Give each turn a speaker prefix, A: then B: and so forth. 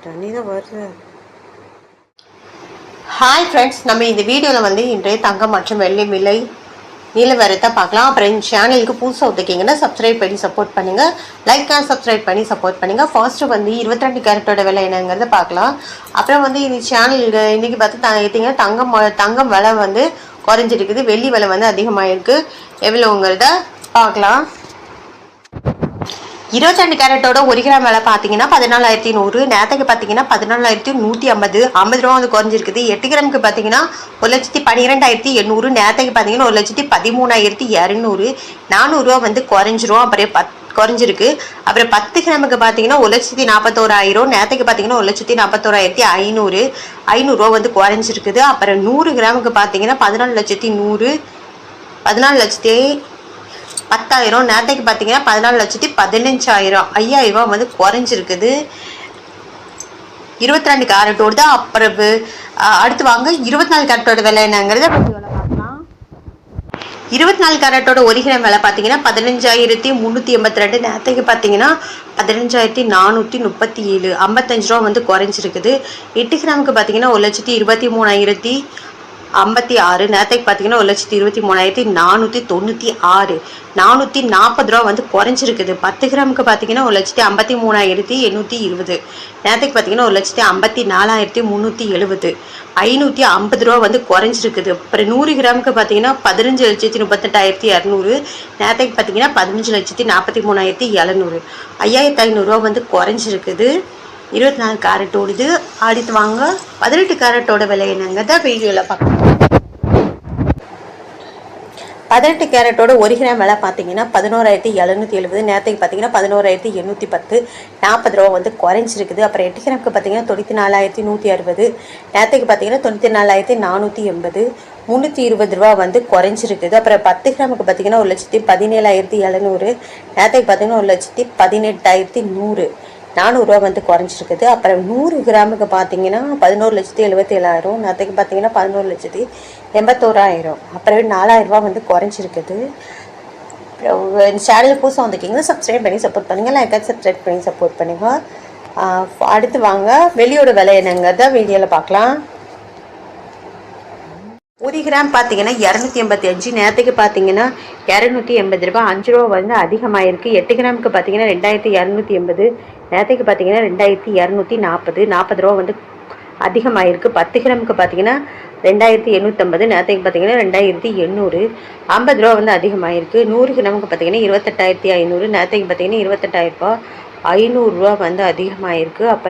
A: தண்ணி தான் வருது. ஹாய் ஃப்ரெண்ட்ஸ், நம்ம இந்த வீடியோவில் வந்து இன்றைய தங்கம் மற்றும் வெள்ளி விலை நிலவரத்தை பார்க்கலாம். அப்புறம் இந்த சேனலுக்கு புதுசாக ஒத்துக்கிங்கன்னா சப்ஸ்கிரைப் பண்ணி சப்போர்ட் பண்ணுங்கள். லைக் அண்ட் சப்ஸ்கிரைப் பண்ணி சப்போர்ட் பண்ணுங்கள். ஃபர்ஸ்ட்டு வந்து 22 கேரட்டோட விலை என்னங்கிறத பார்க்கலாம். அப்புறம் வந்து இந்த சேனலுக்கு இன்றைக்கி பார்த்து தங்கம் விலை வந்து குறைஞ்சிருக்குது, வெள்ளி விலை வந்து அதிகமாக இருக்குது. எவ்வளோங்கிறத பார்க்கலாம். 22 கேரட்டோட 1 கிராம் விலை பார்த்தீங்கன்னா 14,100. நேற்றுக்கு பார்த்தீங்கன்னா 14,150 50 ரூபா வந்து குறைஞ்சிருக்குது. 8 கிராமுக்கு பார்த்தீங்கன்னா 1,12,800. நேற்றுக்கு பார்த்தீங்கன்னா 1,13,200. 400 ரூபா வந்து குறைஞ்சிரும். அப்புறம் குறைஞ்சிருக்கு. அப்புறம் 10 கிராமுக்கு பார்த்தீங்கன்னா 1,41,000. நேற்றுக்கு பார்த்தீங்கன்னா 1,41,500. 500 ரூபா வந்து குறைஞ்சிருக்குது. அப்புறம் 100 கிராமுக்கு பார்த்தீங்கன்னா 14,100. 14,10,000. நேற்றுக்கு பார்த்தீங்கன்னா 14,15,000. 5,000 ரூபா வந்து குறைஞ்சிருக்குது. 22 கேரட்டோடு தான். அப்புறம் அடுத்து வாங்க 24 கேரட்டோட விலை என்னங்கிறத பார்க்கலாம். 24 கேரட்டோட 1 கிராம் விலை பார்த்தீங்கன்னா 15,382. நேற்றுக்கு பார்த்தீங்கன்னா 15,437. 55 ரூபா வந்து குறைஞ்சிருக்குது. 8 கிராமுக்கு பார்த்தீங்கன்னா 1,23,056. நேற்றுக்கு பார்த்தீங்கன்னா 1,23,496. 440 ரூபா வந்து குறைஞ்சிருக்குது. 10 கிராமுக்கு பார்த்தீங்கன்னா 1,53,820. நேற்றுக்கு பார்த்தீங்கன்னா 1,54,370. 550 ரூபா வந்து குறைஞ்சிருக்குது. அப்புறம் 100 கிராமுக்கு பார்த்தீங்கன்னா 15,38,200. நேற்றுக்கு பார்த்தீங்கன்னா 15,43,700. 5,500 ரூபா வந்து குறைஞ்சிருக்குது. 24 கேரட்டோடுது. அடுத்து வாங்க 18 கேரட்டோட விலை என்னங்கிறத வீடியோவில் பார்க்கலாம். 18 கேரட்டோட 1 கிராம் விலை பார்த்தீங்கன்னா 11,770. நேற்றுக்கு பார்த்தீங்கன்னா 11,810. 40 ரூபா வந்து குறைஞ்சிருக்குது. அப்புறம் 8 கிராமுக்கு பார்த்தீங்கன்னா 94,160. நேற்றுக்கு பார்த்தீங்கன்னா 94,480. 320 ரூபா வந்து குறைஞ்சிருக்குது. அப்புறம் 10 கிராமுக்கு பார்த்தீங்கன்னா 1,17,700. நேற்றுக்கு பார்த்தீங்கன்னா 1,18,100. 400 ரூபா வந்து குறைஞ்சிருக்குது. அப்புறம் 100 கிராமுக்கு பார்த்தீங்கன்னா 11,77,000. நேற்றுக்கு பார்த்தீங்கன்னா 11,81,000. அப்புறம் 4,000 ரூபா வந்து குறைஞ்சிருக்குது. அப்புறம் இந்த சேனல் புதுசாக வந்துருக்கீங்க, சப்ஸ்கிரைப் பண்ணி சப்போர்ட் பண்ணுங்கள். லைக் சப்ஸ்கிரைப் பண்ணி சப்போர்ட் பண்ணுங்கள். அடுத்து வாங்க வெள்ளியோட விலை என்னங்கிறத வீடியோவில் பார்க்கலாம். 1 கிராம் பார்த்தீங்கன்னா 285. நேற்றுக்கு பார்த்தீங்கன்னா 280 ரூபா. 5 ரூபா வந்து அதிகமாகிருக்கு. 8 கிராமுக்கு பார்த்தீங்கன்னா 2,280. நேற்றுக்கு பார்த்தீங்கன்னா 2,240. 40 ரூபா வந்து அதிகமாகிருக்கு. 10 கிராமுக்கு பார்த்தீங்கன்னா 2,850. நேற்றுக்கு பார்த்தீங்கன்னா 2,800. 50 ரூபா வந்து அதிகமாகிருக்கு. 100 கிராமுக்கு பார்த்தீங்கன்னா 28,500. நேற்றுக்கு பார்த்தீங்கன்னா 28,000 ரூபா. 500 ரூபா வந்து அதிகமாகிருக்கு. அப்போ